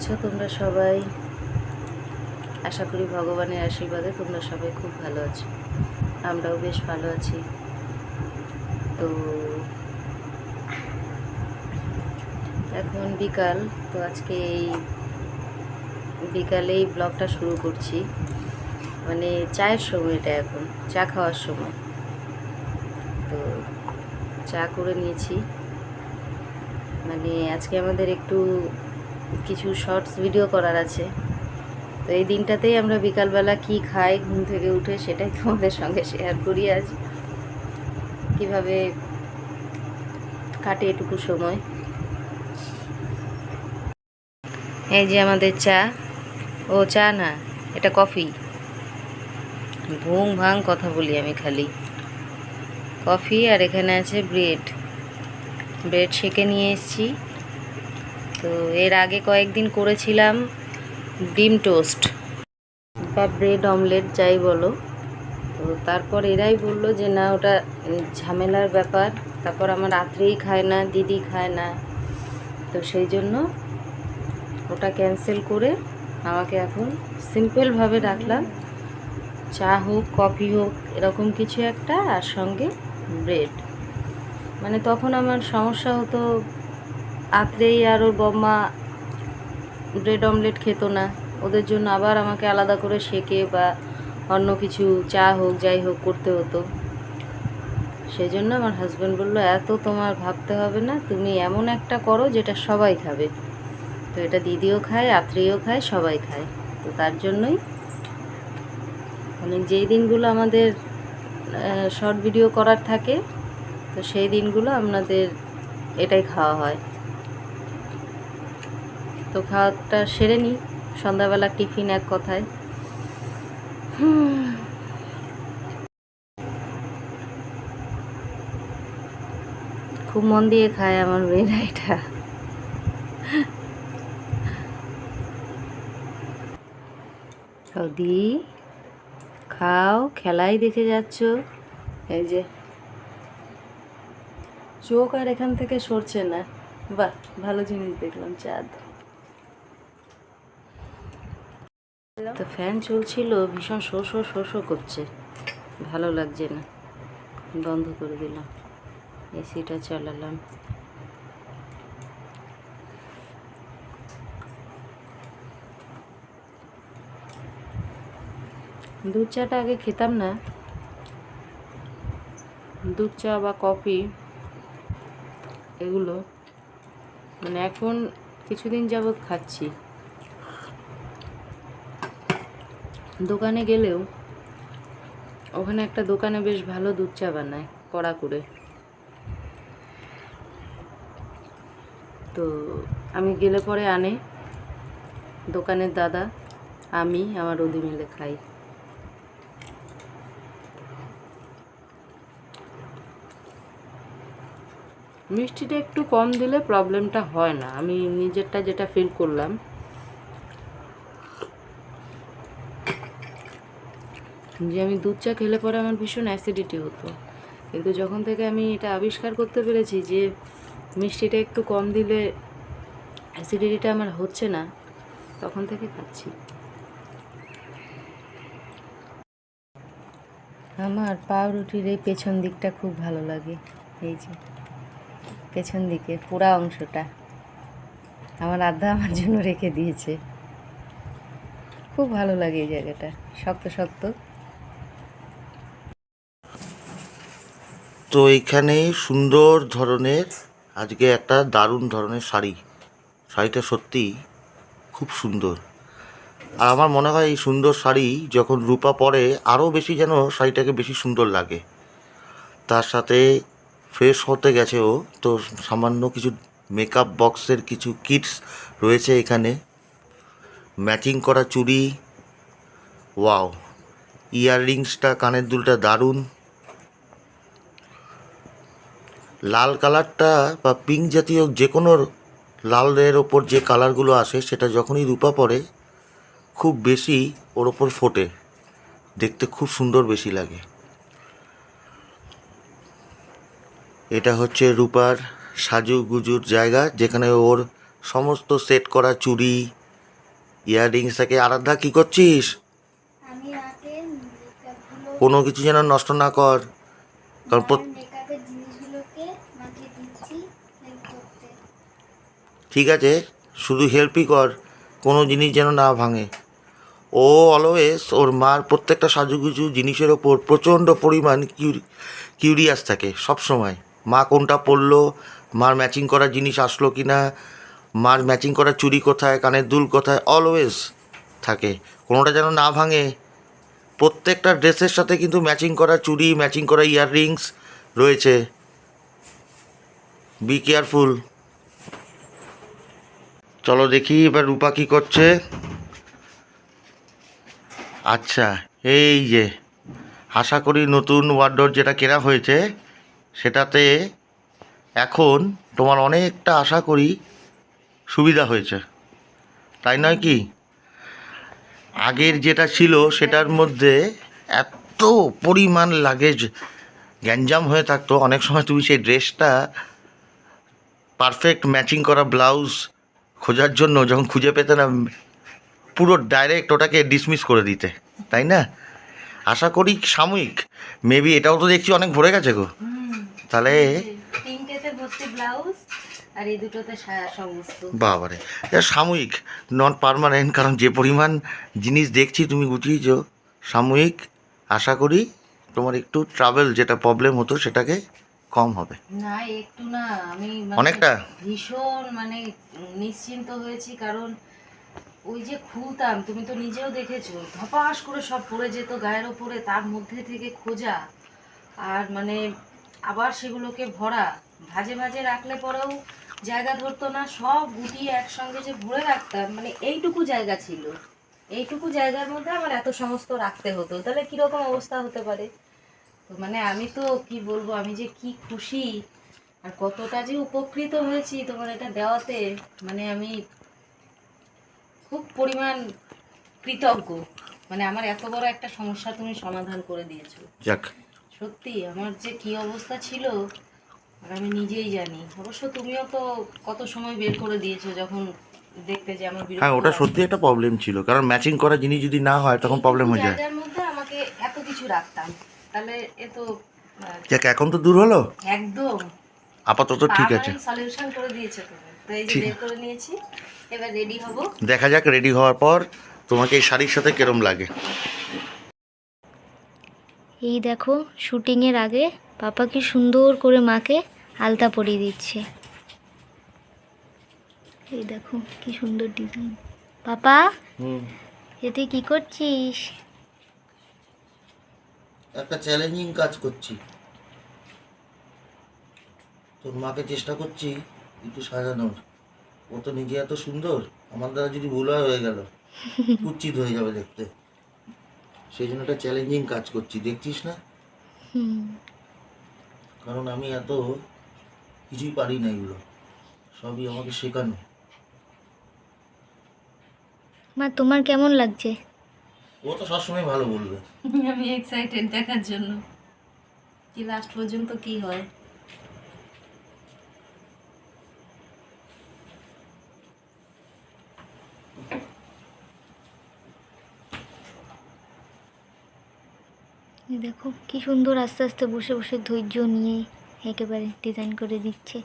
আছো তোমরা সবাই? আশা করি ভগবানের আশীর্বাদে তোমরা সবাই খুব ভালো আছো। আমরাও বেশ ভালো আছি। তো এখন বিকাল, তো আজকে এই বিকালেই ব্লগটা শুরু করছি। মানে চায়ের সময়, এটা এখন চা খাওয়ার সময়। তো চা করে নিয়েছি। মানে আজকে আমাদের একটু কিছু শর্টস ভিডিও করার আছে। তো এই দিনটাতেই আমরা বিকালবেলা কি খাই ঘুম থেকে উঠে সেটাই তোমাদের সঙ্গে শেয়ার করি। আজ কীভাবে কাটে এটুকু সময়। এই যে আমাদের চা, ও চা না, এটা কফি। ভুং ভাং কথা বলি আমি খালি। কফি, আর এখানে আছে ব্রেড সেঁকে নিয়ে এসেছি। তো এর আগে কয়েকদিন করেছিলাম ডিম টোস্ট বা ব্রেড অমলেট, যাই বলো। তো তারপর এরাই বললো যে না, ওটা ঝামেলার ব্যাপার। তারপর আমার আত্রেই খায় না, দিদি খায় না। তো সেই জন্য ওটা ক্যান্সেল করে আমাকে এখন সিম্পলভাবে রাখলাম। চা হোক, কফি হোক, এরকম কিছু একটা, আর সঙ্গে ব্রেড। মানে তখন আমার সমস্যা হতো, আত্রেই আর ওর বম্মা ব্রেড অমলেট খেত না। ওদের জন্য আবার আমাকে আলাদা করে সেঁকে বা অন্য কিছু চা হোক যাই হোক করতে হতো। সেই জন্য আমার হাজব্যান্ড বললো, এত তোমার ভাবতে হবে না, তুমি এমন একটা করো যেটা সবাই খাবে। তো এটা দিদিও খায়, আত্রেয়ও খায়, সবাই খায়। তো তার জন্যই মানে যেই দিনগুলো আমাদের শর্ট ভিডিও করার থাকে, তো সেই দিনগুলো আপনাদের এটাই খাওয়া হয়। তো খাওয়াটা সেরে নিই, সন্ধ্যাবেলা টিফিন এক কথায়। খুব মন দিয়ে খায় আমার মেয়েরা এটা। দি খাও, খেলাই দেখে যাচ্ছ। এই যে চোখ আর এখান থেকে সরছে না। বাহ, ভালো জিনিস দেখলাম, চাঁদ। তো ফ্যান চলছিল, ভীষণ শো শো শো শো করছে, ভালো লাগছে না, বন্ধ করে দিলাম। এসিটা চালালাম। দুধ চাটা আগে খেতাম না, দুধ চা বা কফি এগুলো মানে এখন কিছুদিন যাবৎ খাচ্ছি। দোকানে গেলেও ওখানে একটা দোকানে বেশ ভালো দুধ চা বানায়, কড়া করে। তো আমি গেলে পরে আনে দোকানের দাদা, আমি আমার রোদি মিলে খাই। মিষ্টিটা একটু কম দিলে প্রবলেমটা হয় না, আমি নিজেরটা যেটা ফিল করলাম। যে আমি দুধ চা খেলে পরে আমার ভীষণ অ্যাসিডিটি হতো, কিন্তু যখন থেকে আমি এটা আবিষ্কার করতে পেরেছি যে মিষ্টিটা একটু কম দিলে অ্যাসিডিটিটা আমার হচ্ছে না, তখন থেকে খাচ্ছি। আমার পাউরুটির এই পেছন দিকটা খুব ভালো লাগে। এই যে পেছন দিকে পুরা অংশটা আমার আধা আমার জন্য রেখে দিয়েছে। খুব ভালো লাগে এই জায়গাটা, শক্ত শক্ত। তো এইখানে সুন্দর ধরনের আজকে একটা দারুণ ধরনের শাড়িটা সত্যিই খুব সুন্দর। আর আমার মনে হয় এই সুন্দর শাড়ি যখন রূপা পরে আরও বেশি যেন শাড়িটাকে বেশি সুন্দর লাগে। তার সাথে ফ্রেশ হতে গেছে ও, তো সামান্য কিছু মেকআপ বক্সের কিছু কিটস রয়েছে এখানে, ম্যাচিং করা চুড়ি, ওয়াও, ইয়াররিংসটা, কানের দুলটা দারুণ। লাল কালারটা বা পিঙ্ক জাতীয় যে কোনো লালের ওপর যে কালারগুলো আসে, সেটা যখনই রূপা পরে খুব বেশি ওর ওপর ফোটে, দেখতে খুব সুন্দর বেশি লাগে। এটা হচ্ছে রূপার সাজুগুজুর জায়গা, যেখানে ওর সমস্ত সেট করা চুড়ি, ইয়াররিংস থেকে। আরাধ্যা কি করছিস? আমি মাকে মেকআপগুলো কোনো কিছু যেন নষ্ট না কর, কারণ মায়ের মেকআপের জিনিসগুলোকে মাকে দিচ্ছি হেল্প করতে। ঠিক আছে, শুধু হেল্পই কর, কোনো জিনিস যেন না ভাঙে। ও অলওয়েজ ওর মার প্রত্যেকটা সাজুগুজু জিনিসের ওপর প্রচণ্ড পরিমাণ কিউরিয়াস থাকে সব সময়। মা কোনটা পরলো, মার ম্যাচিং করা জিনিস আসলো কি না, মার ম্যাচিং করা চুড়ি কোথায়, কানের দুল কোথায়, অলওয়েজ থাকে, কোনোটা যেন না ভাঙে। প্রত্যেকটা ড্রেসের সাথে কিন্তু ম্যাচিং করা চুড়ি, ম্যাচিং করা ইয়াররিংস রয়েছে। Be careful. চলো দেখি এবার রূপা কী করছে। আচ্ছা, এই যে আশা করি নতুন ওয়ার্ডরোব যেটা কেনা হয়েছে সেটাতে এখন তোমার অনেকটা আশা করি সুবিধা হয়েছে, তাই নয় কি? আগের যেটা ছিল সেটার মধ্যে এত পরিমাণ লাগেজ গ্যাঞ্জাম হয়ে থাকতো, অনেক সময় তুমি সেই ড্রেসটা পারফেক্ট ম্যাচিং করা ব্লাউজ খোঁজার জন্য যখন খুঁজে পেতে না, পুরো ডাইরেক্ট ওটাকে ডিসমিস করে দিতে, তাই না? আশা করি সাময়িক, মেবি এটাও তো দেখছি অনেক ভরে গেছে গো। তাহলে তিনটেতে ভর্তি ব্লাউজ আর এই দুটোতে সমস্ত। বাবারে, এটা সাময়িক, নট পার্মানেন্ট, কারণ যে পরিমাণ জিনিস দেখছি তুমি গুছিয়েছো, সাময়িক। আশা করি তোমার একটু ট্রাভেল যেটা প্রবলেম হতো সেটাকে কম হবে। না একটু না, আমি অনেকটা ভীষণ নিশ্চিন্ত হয়েছি, কারণ ওই যে খুলতাম, তুমি তো নিজেও দেখেছো, ধপাস করে সব পড়ে যেত গায়ের ওপরে, তার মধ্যে থেকে খোঁজা আর আবার সেগুলোকে ভরা, ভাজে ভাজে রাখলে পরেও জায়গা ধরতো না, সব গুটিয়ে একসঙ্গে যে ভরে রাখতাম, এইটুকু জায়গা ছিল, এইটুকু জায়গার মধ্যে আমার এত সমস্ত রাখতে হতো, তাহলে কিরকম অবস্থা হতে পারে। তো আমি তো কি বলবো, আমি যে কি খুশি আর কতটা যে উপকৃত হয়েছি তোমার এটা দেওয়াতে, আমি খুব পরিমাণ কৃতজ্ঞ। আমার এত বড় একটা সমস্যা তুমি সমাধান করে দিয়েছো। যাক, সত্যি আমার যে কি অবস্থা ছিল আর আমি নিজেই জানি। অবশ্য তুমিও তো কত সময় বের করে দিয়েছো যখন দেখতে যে আমার বিরক্ত হ্যাঁ ওটা লাগছে। সত্যি একটা প্রবলেম ছিল, কারণ ম্যাচিং করা জিনিস যদি না হয় তখন প্রবলেম হয়ে যায়। জায়গার মধ্যে আমাকে এত কিছু রাখতাম, তাহলে এ তো যাক, এখন তো দূর হলো, একদম আপাতত ঠিক আছে। সলিউশন করে দিয়েছো তুমি। তো এই যে ঠিক। বের করে নিয়েছি, এবার রেডি হব। দেখা যাক রেডি হওয়ার পর তোমাকে এই শাড়ির সাথে কেরম লাগে। এই দেখো, শুটিংয়ের আগে পাপা কি সুন্দর করে মাকে আলতা পরিয়ে দিচ্ছে। এই দেখো কি সুন্দর ডিজাইন। পাপা, এতে কি করছিস? একটা চ্যালেঞ্জিং কাজ করছি, তোর মাকে চেষ্টা করছি একটু সাজানোর। ও তো নিজে এত সুন্দর, আমার দ্বারা যদি ভুল হয়ে গেল কুচ্ছিত হয়ে যাবে দেখতে, সেই জন্য একটা চ্যালেঞ্জিং কাজ করছি, দেখছিস না? হুম। কারণ আমি এত কিছুই পারি না, এগুলো সবই আমাকে শেখানো। মা, তোমার কেমন লাগছে? ও তো সবসময় ভালো বলবে। আমি এক্সাইটেড দেখার জন্য কি লাস্ট পর্যন্ত কি হয়। এই দেখো কি সুন্দর আস্তে আস্তে বসে বসে ধৈর্য নিয়ে একেবারে ডিজাইন করে দিচ্ছে।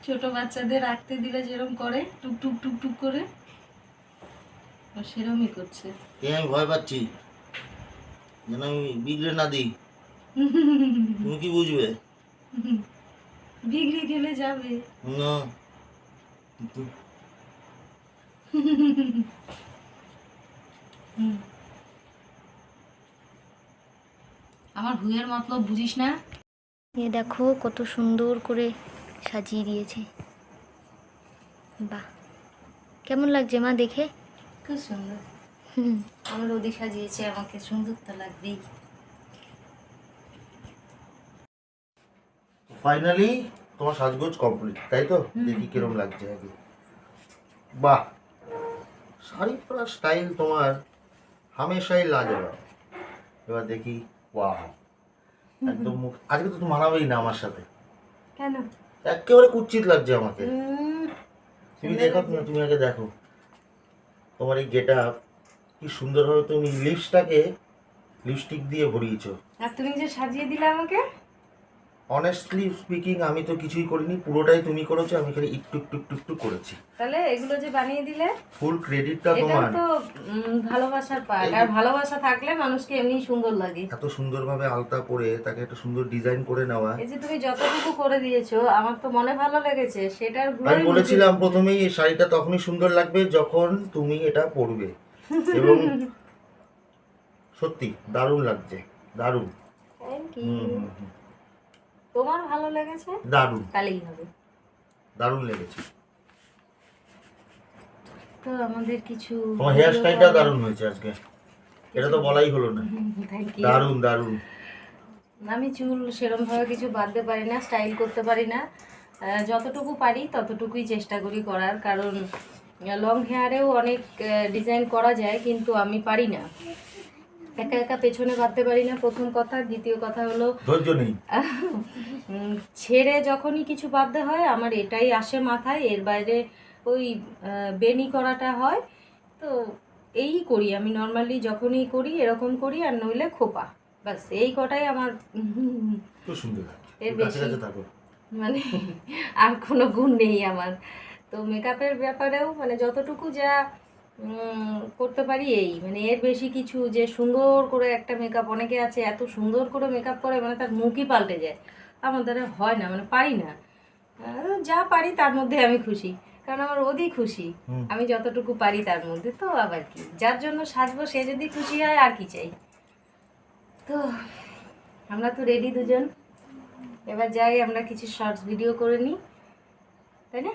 ছোট বাচ্চাদের রাখতে দিলে যেরকম করে টুক টুক টুক টুক করে, ও সেরকমই করছে। আমি ভয় পাচ্ছি যেন আমি বিগড়ে না দিই, তুমি কি বুঝবে? বিগড়ে গেলে যাবে না, আমার ভুঁইয়ের মতলব বুঝিস না। এ দেখো কত সুন্দর করে সাজিয়ে দিয়েছে। বাহ, কেমন লাগছে মা দেখে? খুব সুন্দর। হুম। আমার ওদি সাজিয়েছে, আমাকে সুন্দর তো লাগবেই। ফাইনালি তোমার সাজগোজ কমপ্লিট, তাই তো? দেখি কিরম লাগছে আগে। বাহ, শাড়ি পরা স্টাইল তোমার হামেশাই লাজবাব। এবার দেখি, ওয়াও, একদম মুখ। আজকে তো তুমি মানাবেই না আমার সাথে, কেন? একেবারে কুচ্ছিত লাগছে আমাকে। তুমি দেখো, তুমি আগে দেখো তোমার এই গেট আপ, কি সুন্দরভাবে তুমি লিপসটাকে লিপস্টিক দিয়ে ভরিয়েছো। আর তুমি যে সাজিয়ে দিলে আমাকে, অনেস্টলি স্পিকিং আমি তো কিছুই করিনি, পুরোটাই তুমি করেছো, আমি খালি একটু একটু একটু একটু করেছি। তাহলে এগুলো যে বানিয়ে দিলে, ফুল ক্রেডিটটা এটা তোমার। তো ভালোবাসার পার্ট। আর ভালোবাসা থাকলে মানুষকে এমনি সুন্দর লাগে। এত সুন্দরভাবে আলতা পরে তাকে একটা সুন্দর ডিজাইন করে নেওয়া। এই যে তুমি যতটুকু করে দিয়েছো, আমার তো মনে ভালো লেগেছে। সেটার আমি glory বলেছিলাম প্রথমেই এই শাড়িটা তখনই সুন্দর লাগবে যখন তুমি এটা পরবে, এবং সত্যি দারুণ লাগছে, দারুণ। Thank you. তোমার ভালো লেগেছে, দারুণ, তাহলেই হবে। দারুণ লেগেছে। তো আমাদের কিছু তোমার হেয়ার স্টাইলটা দারুণ হয়েছে আজকে, এটা তো বলাই হলো না। Thank you. দারুণ দারুণ। আমি চুল সেরকম ভাবে কিছু বাঁধতে পারি না, স্টাইল করতে পারি না। যতটুকু পারি ততটুকুই চেষ্টা করি করার, কারণ লং হেয়ারেও অনেক ডিজাইন করা যায়, কিন্তু আমি পারি না। একা একা পেছনে বাঁধতে পারি না, প্রথম কথা। দ্বিতীয় কথা হলো ধৈর্য নেই। ছেড়ে যখনই কিছু বাঁধতে হয় আমার এটাই আসে মাথায়, এর বাইরে ওই বেনি করাটা হয়। তো এই করি আমি নর্মালি, যখনই করি এরকম করি, আর নইলে খোপা, বাস এই কটাই আমার। খুব সুন্দর লাগছে, এর কাছে বেশি কাছে থাকো। মানে আর কোনো গুণ নেই আমার। তো মেকআপের ব্যাপারেও মানে যতটুকু যা করতে পারি, এই মানে এর বেশি কিছু যে সুন্দর করে একটা মেকআপ, অনেকে আছে এত সুন্দর করে মেকআপ করে মানে তার মুখই পাল্টে যায়, আমার দ্বারা হয় না, মানে পারি না। যা পারি তার মধ্যে আমি খুশি, কারণ আমার ওদিই খুশি। আমি যতটুকু পারি তার মধ্যে, তো আবার কি, যার জন্য সাজবো সে যদি খুশি হয় আর কি চাই। তো আমরা তো রেডি দুজন, এবার যাই আমরা কিছু শর্টস ভিডিও করে নিই, তাই না?